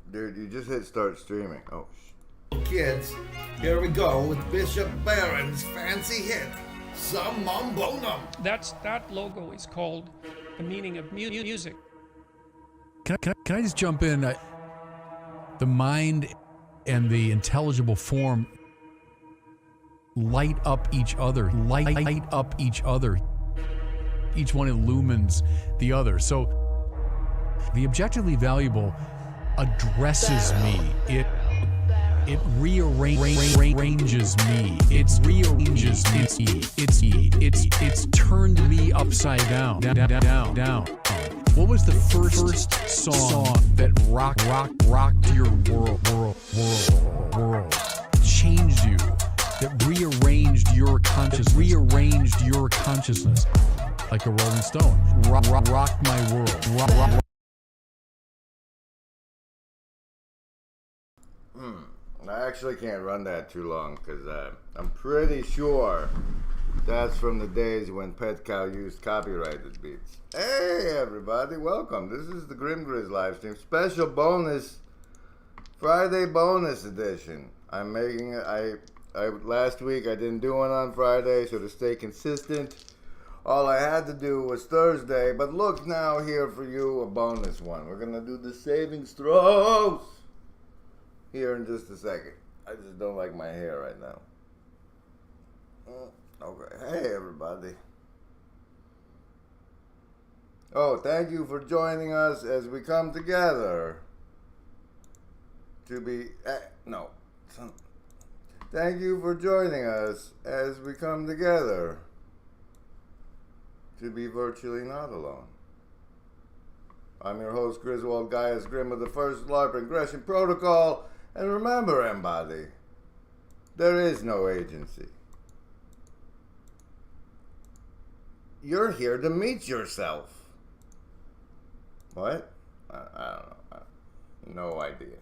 Dude, you just hit start streaming. Oh, Kids, here we go with Bishop Barron's fancy hit, some Mumbo Num. That logo is called the meaning of music. Can I just jump in? The mind and the intelligible form light up each other. Light up each other. Each one illumines the other. So the objectively valuable addresses me. It rearranges me. It rearranges me. It's turned me upside down. Down. What was the first song that rocked your world, changed you, that rearranged your consciousness, like a Rolling Stone, rocked my world. I actually can't run that too long because I'm pretty sure that's from the days when Pet Cow used copyrighted beats. Hey everybody, welcome. This is the Grim Grizz live stream special bonus Friday bonus edition. I'm making it. I last week I didn't do one on Friday, so to stay consistent, all I had to do was Thursday. But look now here for you, a bonus one. We're gonna do the savings throws here in just a second. I just don't like my hair right now. Okay, hey everybody. Oh, thank you for joining us as we come together to be, Thank you for joining us as we come together to be virtually not alone. I'm your host, Griswold Gaius Grimm of the First LARP Ingression Protocol. And remember, Embody, there is no agency. You're here to meet yourself. What? I don't know. No idea.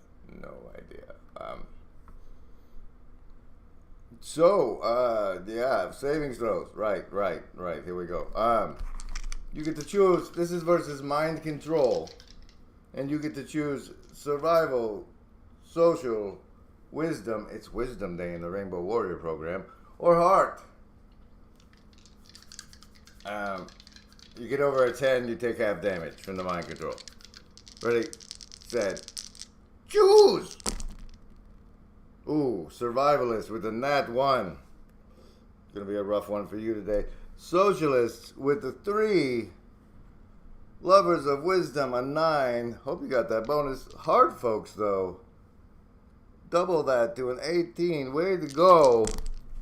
Yeah, savings throws. Right. Here we go. You get to choose. This is versus mind control. And you get to choose survival, social, wisdom. It's Wisdom Day in the Rainbow Warrior program. Or heart. You get over a 10, you take half damage from the mind control. Ready, set, choose! Ooh, survivalist with a nat 1. Gonna be a rough one for you today. Socialists with the 3. Lovers of wisdom, a 9. Hope you got that bonus. Hard folks, though. Double that to an 18. Way to go.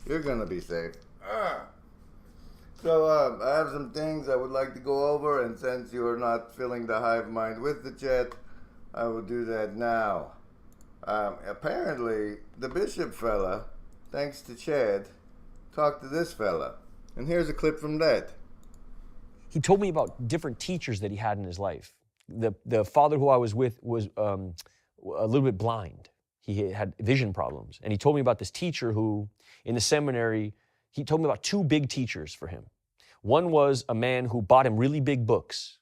You're gonna be safe. So, I have some things I would like to go over, and since you are not filling the hive mind with the chat, I will do that now. Apparently, the Bishop fella, thanks to Chad, talked to this fella. And here's a clip from that. He told me about different teachers that he had in his life. The father who I was with was a little bit blind. He had vision problems. And he told me about this teacher who, in the seminary, he told me about 2 big teachers for him. One was a man who bought him really big books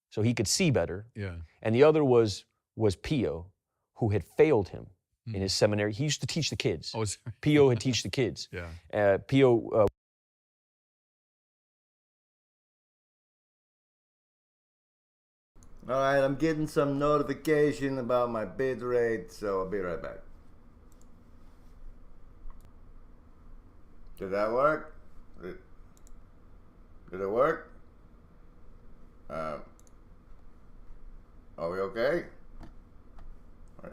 so he could see better. Yeah. And the other was Pio, who had failed him in his seminary. He used to teach the kids. Oh, Pio had teach the kids. Yeah. Pio All right, I'm getting some notification about my bid rate, so I'll be right back. Did that work? Did it work? Are we okay? All right.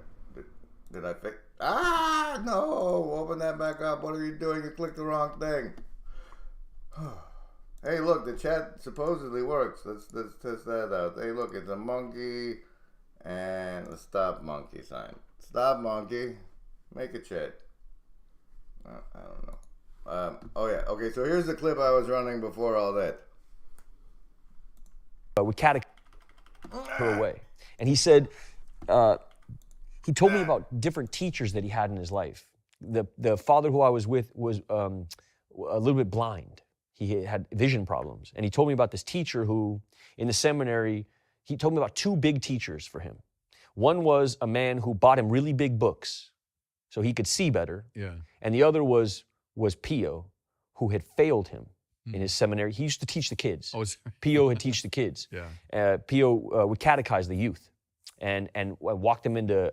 Did I fix? No! Open that back up. What are you doing? You clicked the wrong thing. Hey, look, the chat supposedly works. Let's test that out. Hey, look, it's a monkey and a stop monkey sign. Stop monkey. Make a chat. I don't know. Oh yeah. Okay, so here's the clip I was running before all that. would catech her away. And he said, he told me about different teachers that he had in his life. The father who I was with was a little bit blind. He had vision problems. And he told me about this teacher who, in the seminary, he told me about 2 big teachers for him. One was a man who bought him really big books so he could see better. Yeah. And the other was Pio, who had failed him in his seminary. He used to teach the kids. Oh, Pio had teach the kids. Yeah. Pio would catechize the youth and walk them into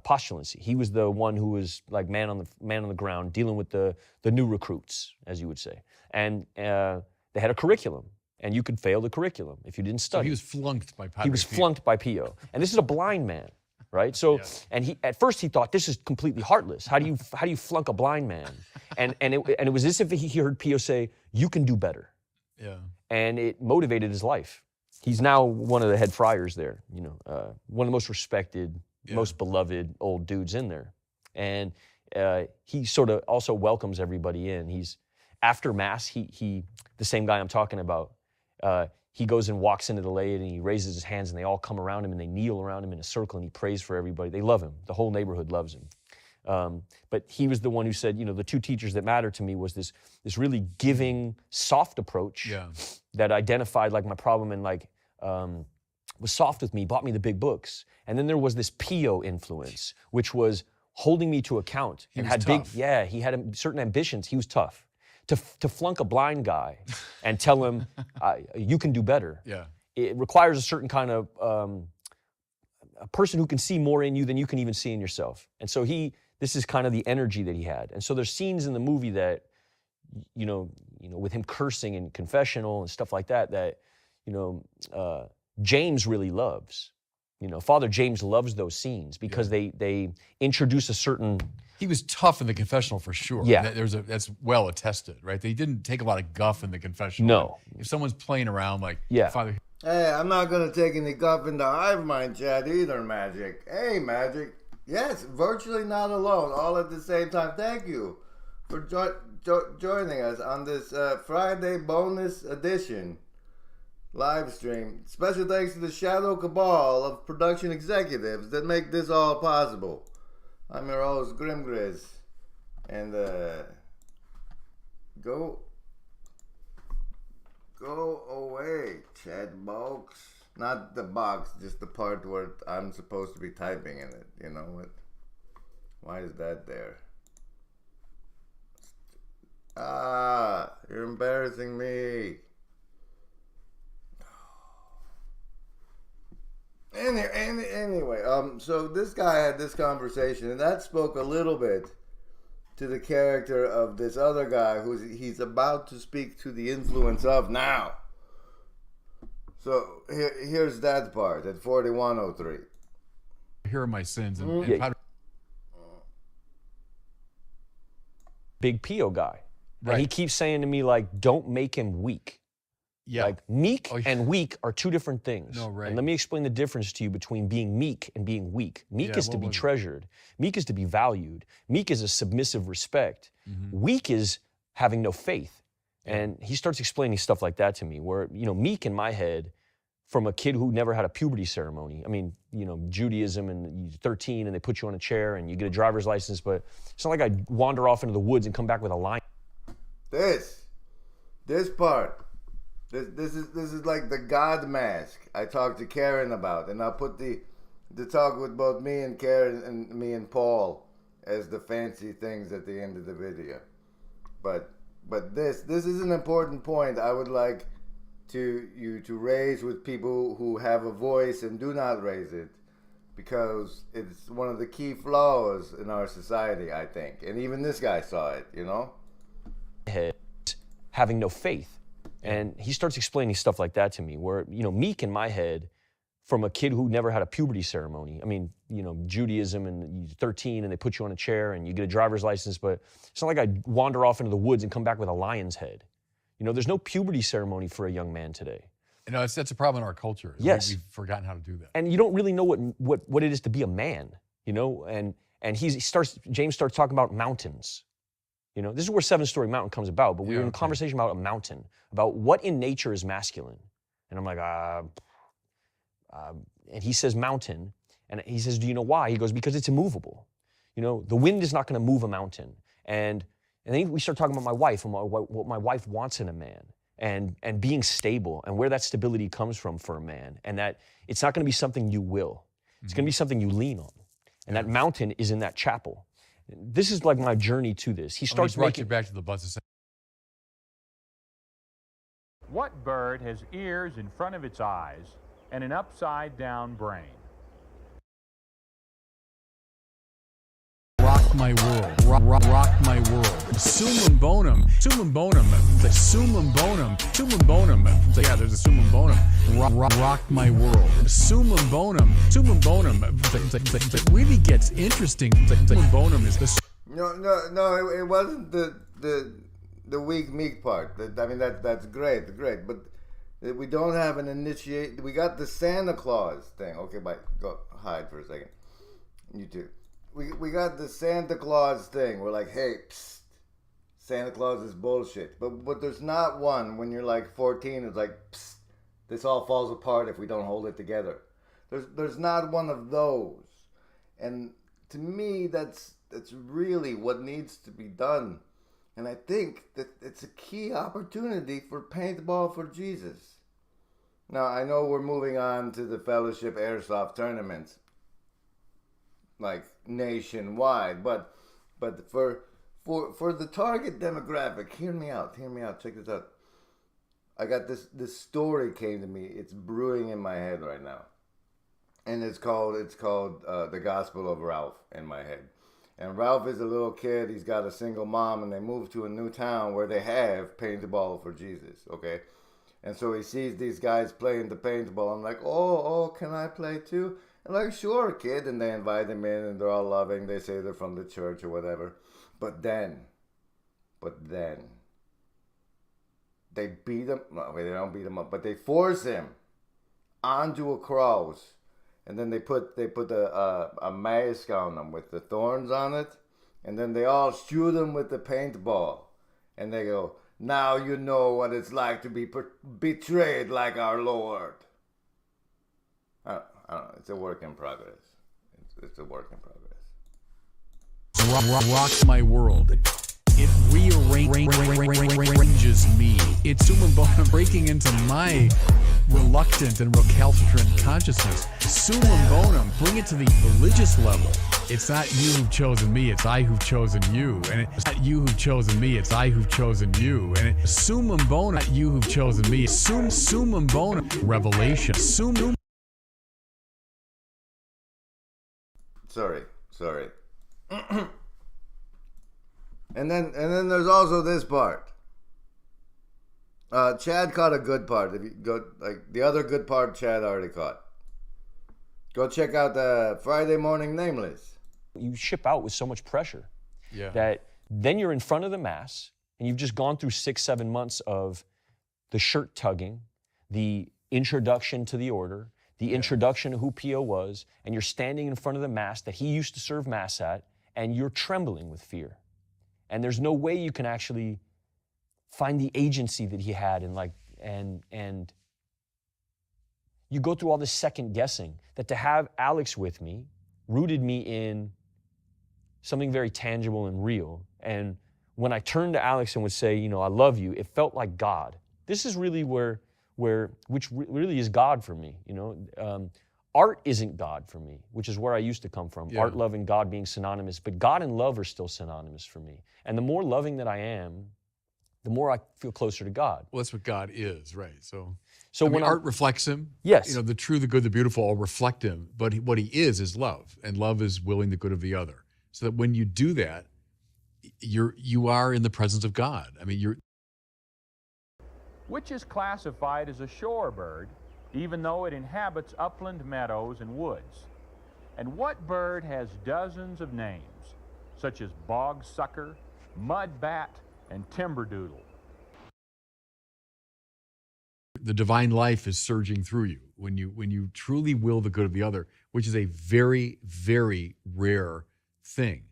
postulancy. He was the one who was like man on the ground, dealing with the new recruits, as you would say. And they had a curriculum, and you could fail the curriculum if you didn't study. So he was flunked by Padre He was Pio. flunked by Pio. And this is a blind man, right? So, and he at first he thought this is completely heartless. How do you flunk a blind man? And it was as if he heard Pio say, "You can do better." Yeah. And it motivated his life. He's now one of the head friars there. One of the most respected, most beloved old dudes in there. And he sort of also welcomes everybody in. He's after Mass. He the same guy I'm talking about. He goes and walks into the laity and he raises his hands and they all come around him and they kneel around him in a circle and he prays for everybody. They love him. The whole neighborhood loves him. But he was the one who said, the two teachers that mattered to me was this really giving, soft approach that identified like my problem and like was soft with me, bought me the big books. And then there was this Pio influence, which was holding me to account. He and was had tough. he had certain ambitions. He was tough. To flunk a blind guy and tell him, you can do better. Yeah. It requires a certain kind of a person who can see more in you than you can even see in yourself. And so this is kind of the energy that he had. And so there's scenes in the movie that, with him cursing in confessional and stuff like that, James really loves. Father James loves those scenes because they introduce a certain. He was tough in the confessional for sure. Yeah. That's well attested, right? They didn't take a lot of guff in the confessional. No. If someone's playing around like Father. Hey, I'm not gonna take any guff in the hive mind chat either, Magic. Hey, Magic. Yes, virtually not alone, all at the same time. Thank you for joining us on this Friday bonus edition live stream. Special thanks to the Shadow Cabal of production executives that make this all possible. I'm your host, Grimgriz, and go away, chat box. Not the box, just the part where I'm supposed to be typing in it. You know what? Why is that there? You're embarrassing me. Anyway, so this guy had this conversation, and that spoke a little bit to the character of this other guy he's about to speak to the influence of now. So here's that part at 4103. Here are my sins. And Padre. Big Pio guy. Right. And he keeps saying to me, like, don't make him weak. Yeah. Like, meek and weak are two different things. No, right. And let me explain the difference to you between being meek and being weak. Meek is to be treasured. Meek is to be valued. Meek is a submissive respect. Mm-hmm. Weak is having no faith. And he starts explaining stuff like that to me, where, meek in my head, from a kid who never had a puberty ceremony. I mean, Judaism, and you're 13 and they put you on a chair and you get a driver's license, but it's not like I wander off into the woods and come back with a lion. This part. This is like the God mask I talked to Karen about, and I'll put the talk with both me and Karen and me and Paul as the fancy things at the end of the video. But this is an important point I would like you to raise with people who have a voice and do not raise it, because it's one of the key flaws in our society, I think. And even this guy saw it, Having no faith. And he starts explaining stuff like that to me, where, meek in my head, from a kid who never had a puberty ceremony. I mean, Judaism, and you're 13 and they put you on a chair and you get a driver's license, but it's not like I wander off into the woods and come back with a lion's head. There's no puberty ceremony for a young man today. That's a problem in our culture. Yes. We've forgotten how to do that. And you don't really know what it is to be a man, and James starts talking about mountains. This is where Seven Story Mountain comes about, but we were in a conversation about a mountain, about what in nature is masculine. And I'm like, and he says mountain, and he says, do you know why? He goes, because it's immovable. The wind is not going to move a mountain. And then we start talking about my wife and what my wife wants in a man, and being stable, and where that stability comes from for a man, and that it's not going to be something you will. It's going to be something you lean on. And that mountain is in that chapel. This is like my journey to this. He starts brought you making... back to the bus and said, What bird has ears in front of its eyes and an upside-down brain? rock my world, rock my world. Summum bonum, summum bonum, the summum bonum, summum bonum. Yeah, there's a summum bonum. Rock my world. Summum bonum, summum bonum. It really gets interesting. Summum bonum is the... No, it wasn't the weak meek part. I mean, that's great, but we don't have an initiate. We got the Santa Claus thing. Okay, bye. Go hide for a second. You too. We got the Santa Claus thing. We're like, hey, psst, Santa Claus is bullshit. But there's not one when you're like 14. It's like, psst, this all falls apart if we don't hold it together. There's not one of those. And to me, that's really what needs to be done. And I think that it's a key opportunity for Paintball for Jesus. Now, I know we're moving on to the Fellowship Airsoft tournaments, like nationwide, but for the target demographic, hear me out, check this out. I got this story came to me. It's brewing in my head right now. And it's called The Gospel of Ralph in my head. And Ralph is a little kid. He's got a single mom, and they move to a new town where they have paintball for Jesus, okay? And so he sees these guys playing the paintball. I'm like, oh, can I play too? And like, sure, kid. And they invite him in, and they're all loving. They say they're from the church or whatever. But then, they beat him. No, wait, they don't beat him up, but they force him onto a cross. And then they put a mask on him with the thorns on it. And then they all shoot him with the paintball. And they go, now you know what it's like to be betrayed like our Lord. I don't know. It's a work in progress. It's a work in progress. Rock my world. It rearranges me. It's summum bonum breaking into my reluctant and recalcitrant consciousness. Summum bonum, bring it to the religious level. It's not you who've chosen me, it's I who've chosen you. And it's not you who've chosen me, it's I who've chosen you. And it's summum bonum, not you who've chosen me. Summum bonum, revelation. Summum. Sorry. And then there's also this part. Chad caught a good part. If you go like the other good part, Chad already caught. Go check out the Friday Morning Nameless. You ship out with so much pressure Yeah. that then you're in front of the mass, and you've just gone through 6-7 months of the shirt tugging, the introduction to the order, the introduction to who P.O. was, and you're standing in front of the mass that he used to serve mass at, and you're trembling with fear. And there's no way you can actually find the agency that he had, and you go through all this second guessing. That to have Alex with me rooted me in something very tangible and real. And when I turned to Alex and would say, I love you, it felt like God. This is really which really is God for me. Art isn't God for me, which is where I used to come from. Yeah. Art, love, and God being synonymous, but God and love are still synonymous for me. And the more loving that I am, the more I feel closer to God. Well, that's what God is, right? So when art reflects him. Yes. The true, the good, the beautiful all reflect him. But what he is love, and love is willing the good of the other. So that when you do that, you are in the presence of God. I mean, Which is classified as a shorebird, even though it inhabits upland meadows and woods? And what bird has dozens of names, such as bog sucker, mud bat, and timberdoodle? the divine life is surging through you when you truly will the good of the other, which is a very, very rare thing.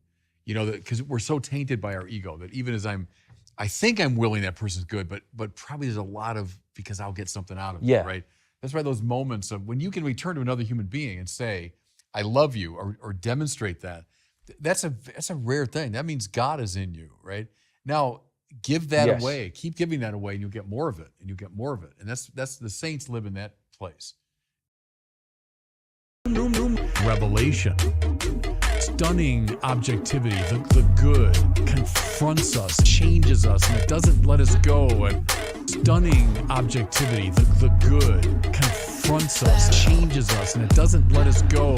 Because we're so tainted by our ego that even as I think I'm willing that person's good, but probably there's a lot of because I'll get something out of it, right? That's why those moments of when you can return to another human being and say, I love you, or demonstrate that, that's a rare thing. That means God is in you, right? Now, give that away. Keep giving that away, and you'll get more of it, and you'll get more of it. And that's the saints live in that place. Revelation. Stunning objectivity, the good, confronts us, changes us, and it doesn't let us go. And stunning objectivity, the good, confronts us, changes us, and it doesn't let us go.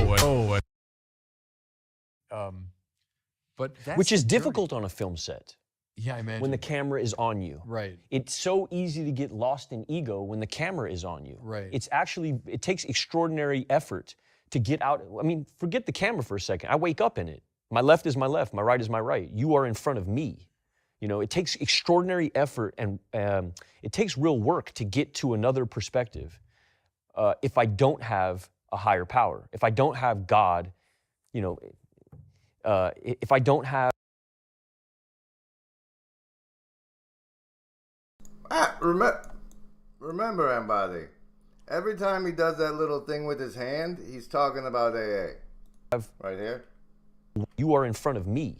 But that's which is the journey. difficult on a film set. Yeah, I imagine. When the camera is on you. Right. It's so easy to get lost in ego when the camera is on you. Right. It takes extraordinary effort to get out. I mean, forget the camera for a second. I wake up in it. My left is my left, my right is my right. You are in front of me. You know, it takes extraordinary effort and it takes real work to get to another perspective. If I don't have a higher power, if I don't have God, you know, if I don't have. Remember, Embody, every time he does that little thing with his hand, he's talking about AA. Right here. You are in front of me.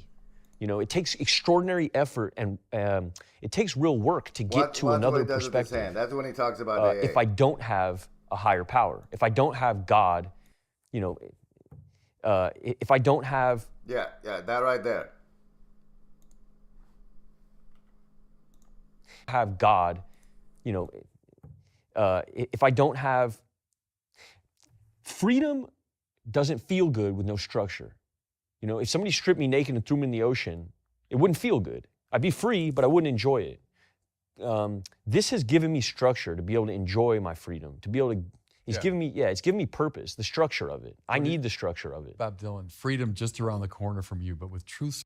You know, it takes extraordinary effort and it takes real work to get to another what he does with his perspective. hand. That's when he talks about AA. If I don't have a higher power, if I don't have God, you know, if I don't have. Yeah, that right there. Have God, you know, if I don't have. Freedom doesn't feel good with no structure. You know, if somebody stripped me naked and threw me in the ocean, it wouldn't feel good. I'd be free, but I wouldn't enjoy it. This has given me structure to be able to enjoy my freedom, to be able to, it's given me purpose, the structure of it. I need the structure of it. Bob Dylan, freedom just around the corner from you, but with truth.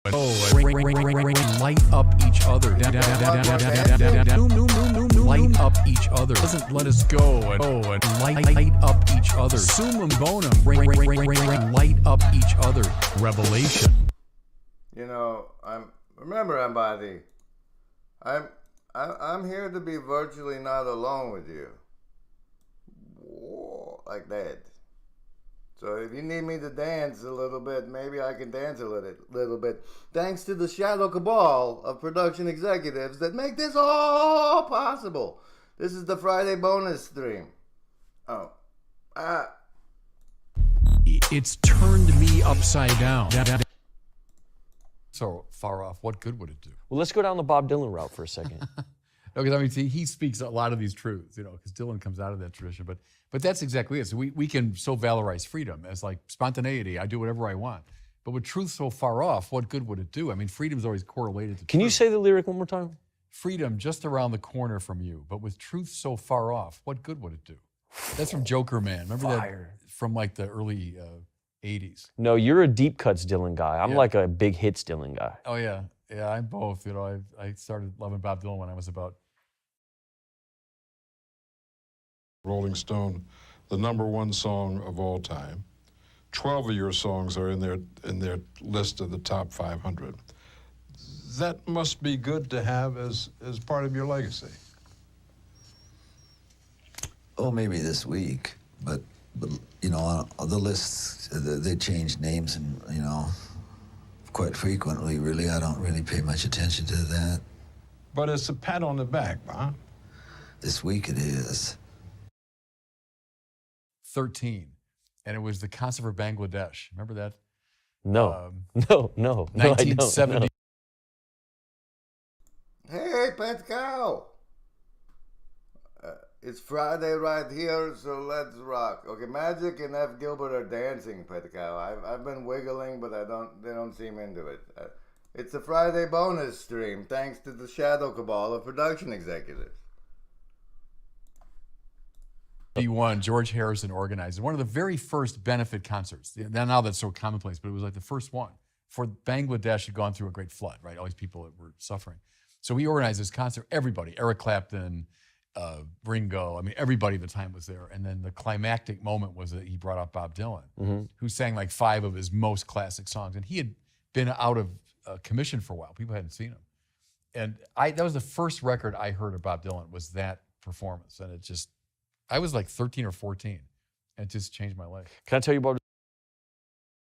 Light up each other. Light up each other. Doesn't let us go. Light up each other. Summum bonum. Light up each other. Revelation. You know, remember, Embody, I'm here to be virtually not alone with you. Whoa, like that. So if you need me to dance a little bit, maybe I can dance a little bit. Thanks to the shadow cabal of production executives that make this all possible. This is the Friday bonus stream. It's turned me upside down. So far off, what good would it do? Well, let's go down the Bob Dylan route for a second. Because I mean, see, he speaks a lot of these truths, you know, because Dylan comes out of that tradition. But that's exactly it. So we can so valorize freedom as like spontaneity. I do whatever I want. But with truth so far off, what good would it do? I mean, freedom's always correlated to Can truth. you say the lyric one more time? Freedom just around the corner from you, but with truth so far off, what good would it do? That's from Joker Man. Remember that from like the early 80s? No, you're a deep cuts Dylan guy. I'm like a big hits Dylan guy. Oh yeah, yeah. I'm both. You know, I started loving Bob Dylan when I was about. Rolling Stone, the #1 song of all time. 12 of your songs are in their list of the top 500. That must be good to have as part of your legacy. Oh, maybe this week, but you know, on the lists they change names and you know quite frequently. Really, I don't really pay much attention to that. But it's a pat on the back, huh? This week it is. 13, and it was the concert for Bangladesh. Remember that? No, no, 1970. Hey, pet cow. It's Friday right here, so let's rock. Okay, Magic and F. Gilbert are dancing, pet cow. I've been wiggling, but they don't seem into it. It's a Friday bonus stream, thanks to the shadow cabal of production executives. George Harrison organized one of the very first benefit concerts. Now that's so commonplace, but it was like the first one. For Bangladesh had gone through a great flood, right? All these people that were suffering. So he organized this concert. Everybody, Eric Clapton, Ringo, I mean, everybody at the time was there. And then the climactic moment was that he brought up Bob Dylan, who sang like 5 of his most classic songs. And he had been out of commission for a while. People hadn't seen him. And that was the first record I heard of Bob Dylan, was that performance. And it just, I was like 13 or 14, and it just changed my life. Can I tell you about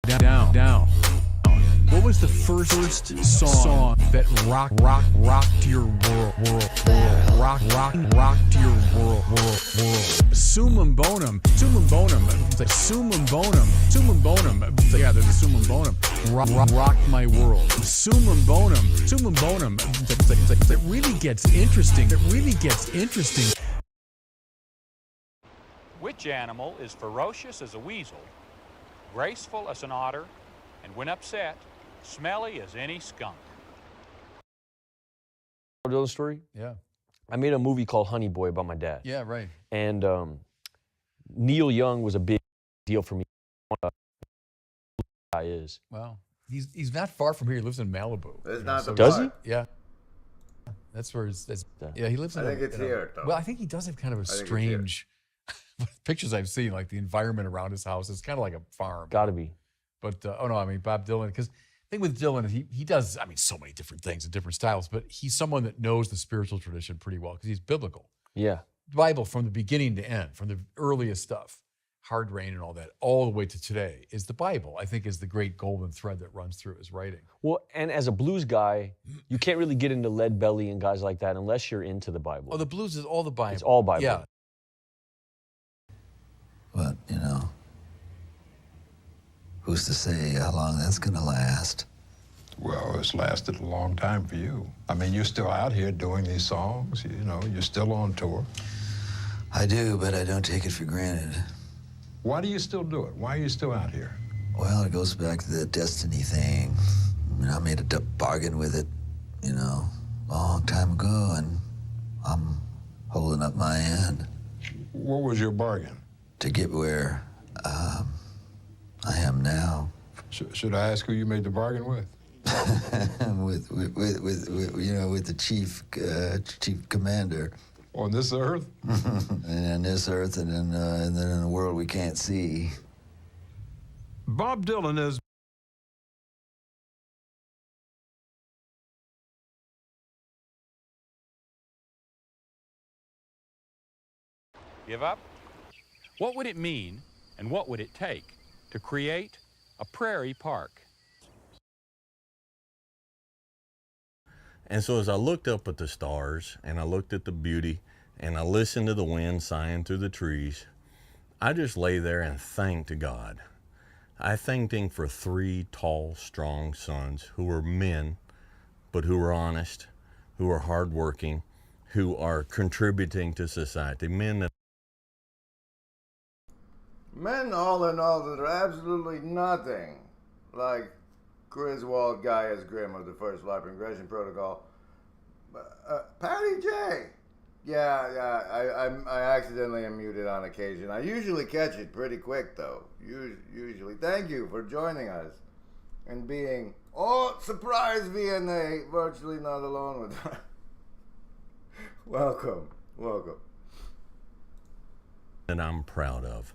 Down. What was the first song that rocked your world, rocked your world. Summum bonum. Yeah, there's a summum bonum. Rocked my world. Summum bonum. That really gets interesting. Which animal is ferocious as a weasel, graceful as an otter, and when upset, smelly as any skunk? Tell the story? Yeah. I made a movie called Honey Boy about my dad. Yeah, right. And Neil Young was a big deal for me. Guy is. Wow. He's not far from here. He lives in Malibu. It's not the Does part. he? Yeah. That's where yeah, he lives in I think it's here, though. Well, I think he does have kind of a think it's strange pictures I've seen, like the environment around his house. It's kind of like a farm. Gotta be. But, oh no, I mean, Bob Dylan, because the thing with Dylan is he does, I mean, so many different things and different styles, but he's someone that knows the spiritual tradition pretty well because he's biblical. Yeah. The Bible from the beginning to end, from the earliest stuff, Hard Rain and all that, all the way to today is the Bible, I think, is the great golden thread that runs through his writing. Well, and as a blues guy, you can't really get into Lead Belly and guys like that unless you're into the Bible. Oh, the blues is all the Bible. It's all Bible. Yeah. But, you know, who's to say how long that's gonna last? Well, it's lasted a long time for you. I mean, you're still out here doing these songs, you know, you're still on tour. I do, but I don't take it for granted. Why do you still do it? Why are you still out here? Well, it goes back to the destiny thing. I mean, I made a bargain with it, you know, a long time ago, and I'm holding up my end. What was your bargain? To get where I am now. Should I ask who you made the bargain with? with you know, with the chief commander. On this earth? And on this earth, and then in a world we can't see. Bob Dylan is Give up? What would it mean and what would it take to create a prairie park? And so as I looked up at the stars and I looked at the beauty and I listened to the wind sighing through the trees, I just lay there and thanked God. I thanked him for 3 tall, strong sons who were men, but who were honest, who are hardworking, who are contributing to society. Men all in all, that are absolutely nothing like Griswold, Gaius Grimm of the First Life Regression Protocol. Patty J. Yeah, I accidentally am muted on occasion. I usually catch it pretty quick, though. Usually. Thank you for joining us and being, surprise VNA, virtually not alone with us. Welcome. that I'm proud of.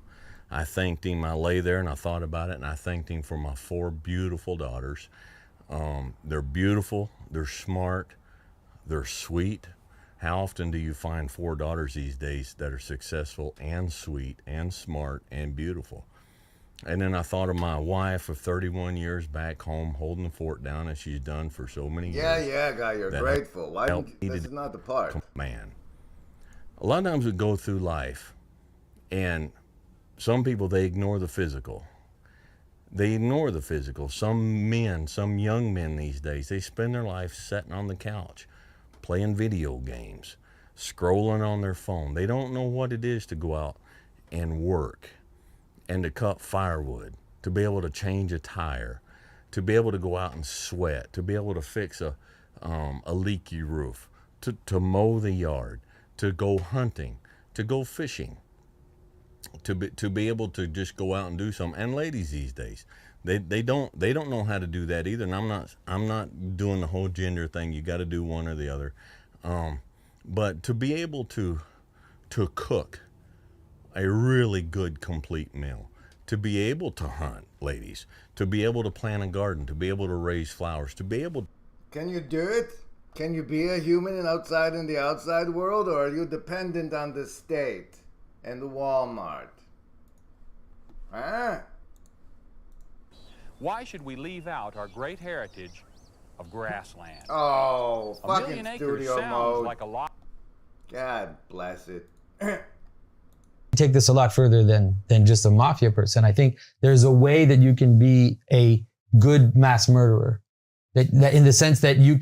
I thanked him. I lay there and I thought about it, and I thanked him for my 4 beautiful daughters. They're beautiful, they're smart, they're sweet. How often do you find 4 daughters these days that are successful and sweet and smart and beautiful? And then I thought of my wife of 31 years back home holding the fort down as she's done for so many years. Yeah, guy, you're grateful. Why don't you, this is not the part. Man, a lot of times we go through life, and some people, they ignore the physical. They ignore the physical. Some men, some young men these days, they spend their life sitting on the couch, playing video games, scrolling on their phone. They don't know what it is to go out and work and to cut firewood, to be able to change a tire, to be able to go out and sweat, to be able to fix a leaky roof, to mow the yard, to go hunting, to go fishing, to be able to just go out and do something. And ladies these days, they don't know how to do that either. And I'm not doing the whole gender thing. You got to do one or the other. But to be able to cook a really good complete meal, to be able to hunt, ladies, to be able to plant a garden, to be able to raise flowers, to be able. Can you do it? Can you be a human and outside in the outside world, or are you dependent on the state and the Walmart? Huh? Why should we leave out our great heritage of grassland? Oh, A fucking million acres studio sounds mode. like a lot. God bless it. Take this a lot further than just a mafia person. I think there's a way that you can be a good mass murderer. That in the sense that you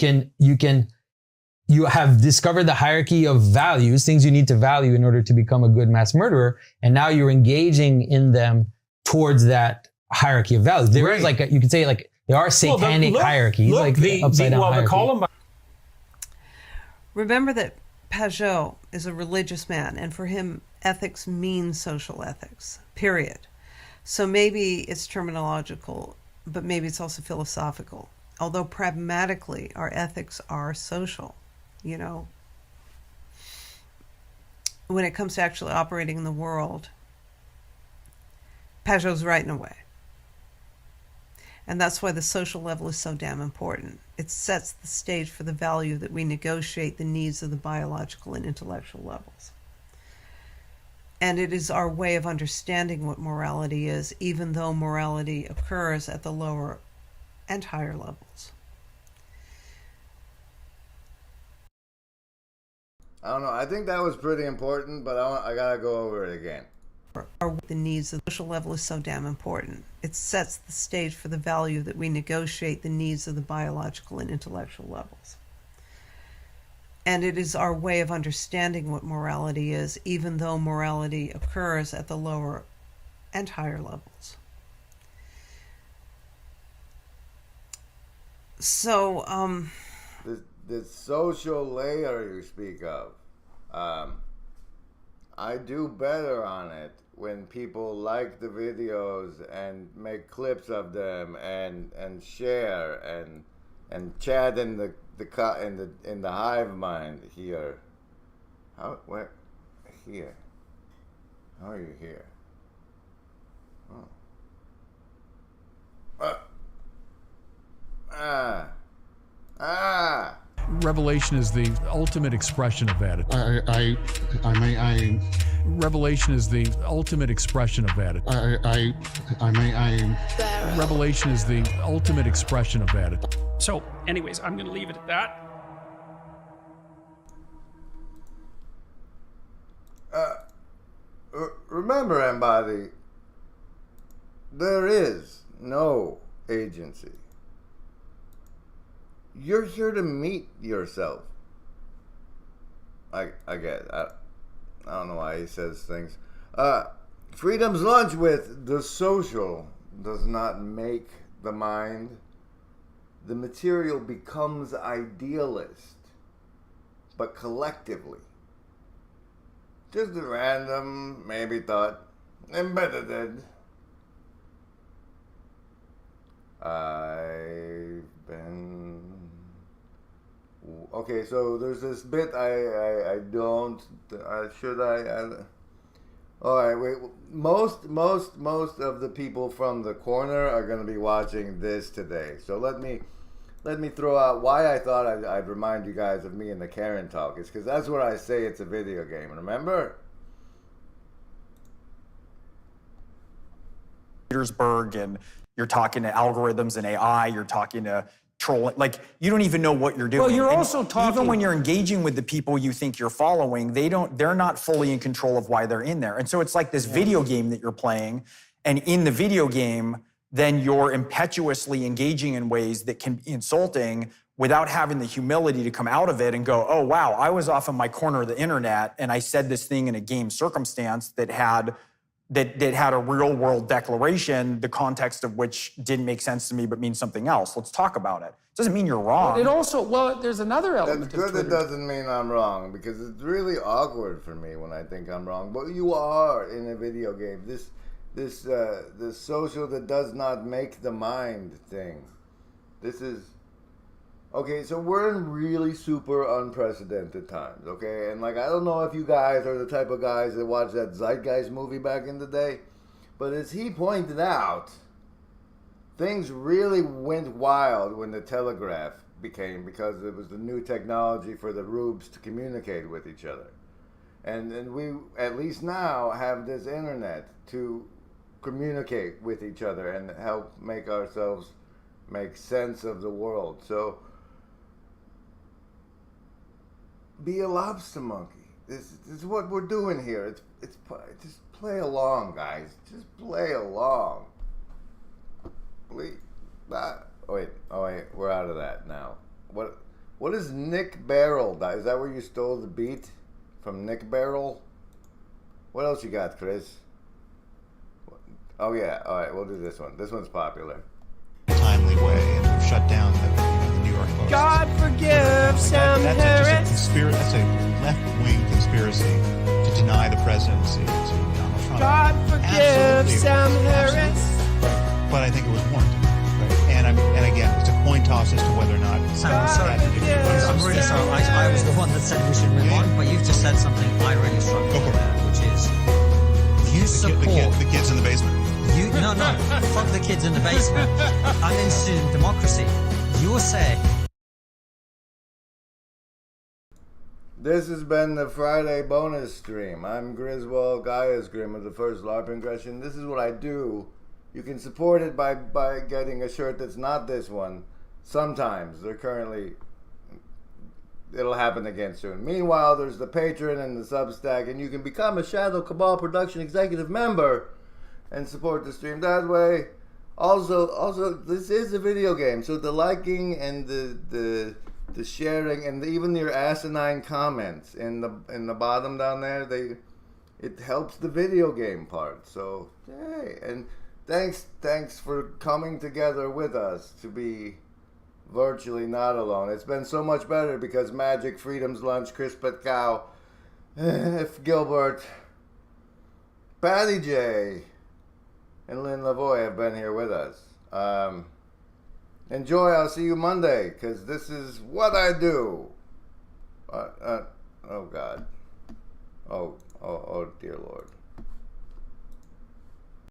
have discovered the hierarchy of values, things you need to value in order to become a good mass murderer, and now you're engaging in them towards that hierarchy of values. There is like you could say like there are satanic hierarchies, like the upside down hierarchy. Remember that Pajot is a religious man, and for him, ethics means social ethics, period. So maybe it's terminological, but maybe it's also philosophical. Although pragmatically, our ethics are social, you know. When it comes to actually operating in the world, Pajot's right in a way. And that's why the social level is so damn important. It sets the stage for the value that we negotiate the needs of the biological and intellectual levels. And it is our way of understanding what morality is, even though morality occurs at the lower and higher levels. I don't know. I think that was pretty important, but I gotta go over it again. The needs of the social level is so damn important. It sets the stage for the value that we negotiate the needs of the biological and intellectual levels. And it is our way of understanding what morality is, even though morality occurs at the lower and higher levels. So, the social layer you speak of, I do better on it when people like the videos and make clips of them and share and chat in the hive mind here. Where here? How are you here? Oh. Revelation is the ultimate expression of that. Revelation is the ultimate expression of that. Revelation is the ultimate expression of that. So, anyways, I'm going to leave it at that. Remember, Embody, there is no agency. You're here to meet yourself. I get it. I don't know why he says things. Freedom's lunch with the social does not make the mind. The material becomes idealist, but collectively. Just a random, maybe thought, embedded. I've been... Okay, so there's this bit I don't... should I... Alright, wait. Most of the people from the corner are going to be watching this today. So let me throw out why I thought I'd remind you guys of me in the Karen talk. It's because that's where I say it's a video game. Remember? Petersburg, and you're talking to algorithms and AI, you're talking to trolling, like you don't even know what you're doing. Well, you're and also talking... even when you're engaging with the people you think you're following, they're not fully in control of why they're in there. And so it's like this video game that you're playing, and in the video game, then you're impetuously engaging in ways that can be insulting without having the humility to come out of it and go, oh wow, I was off in my corner of the internet and I said this thing in a game circumstance that had a real world declaration, the context of which didn't make sense to me but means something else. Let's talk about it. It doesn't mean you're wrong. It also, well, there's another element. That's good. It doesn't mean I'm wrong, because it's really awkward for me when I think I'm wrong. But you are in a video game. This social that does not make the mind thing. This is... Okay, so we're in really super unprecedented times, okay? And, like, I don't know if you guys are the type of guys that watched that Zeitgeist movie back in the day, but as he pointed out, things really went wild when the telegraph became, because it was the new technology for the rubes to communicate with each other. And we, at least now, have this internet to communicate with each other and help make ourselves make sense of the world. So be a lobster monkey. This is what we're doing here. It's just play along, guys. Just play along. Please. Oh wait, we're out of that now. What is Nick Barrel? Is that where you stole the beat from Nick Barrel? What else you got, Chris? Oh yeah, all right, we'll do this one. This one's popular. Timely way, and we've shut down the New York Post. God forgive Sam Harris. That's a left-wing conspiracy to deny the presidency to Donald Trump. God forgive Sam Harris. But I think it was warranted. Right? And again, it's a coin toss as to whether or not. Sam, I'm sorry. I'm really sorry. I was the one that said we should move on, but you've just said something I really struggle with, which is you support the kids in the basement. No, fuck the kids in the basement. I'm interested in democracy. You're saying. This has been the Friday bonus stream. I'm Griswold, Gaia's Grim of the First LARP Ingression. This is what I do. You can support it by getting a shirt that's not this one. Sometimes. It'll happen again soon. Meanwhile, there's the Patreon and the Substack, and you can become a Shadow Cabal Production Executive member and support the stream that way. Also, this is a video game, so the liking and the sharing and even your asinine comments in the bottom down there, it helps the video game part. So hey, and thanks for coming together with us to be virtually not alone. It's been so much better because Magic, Freedom's Lunch, Chris Petkow, F. Gilbert, Patty J, and Lynn Lavoie have been here with us. Enjoy. I'll see you Monday, because this is what I do. Oh, God. Oh, dear Lord.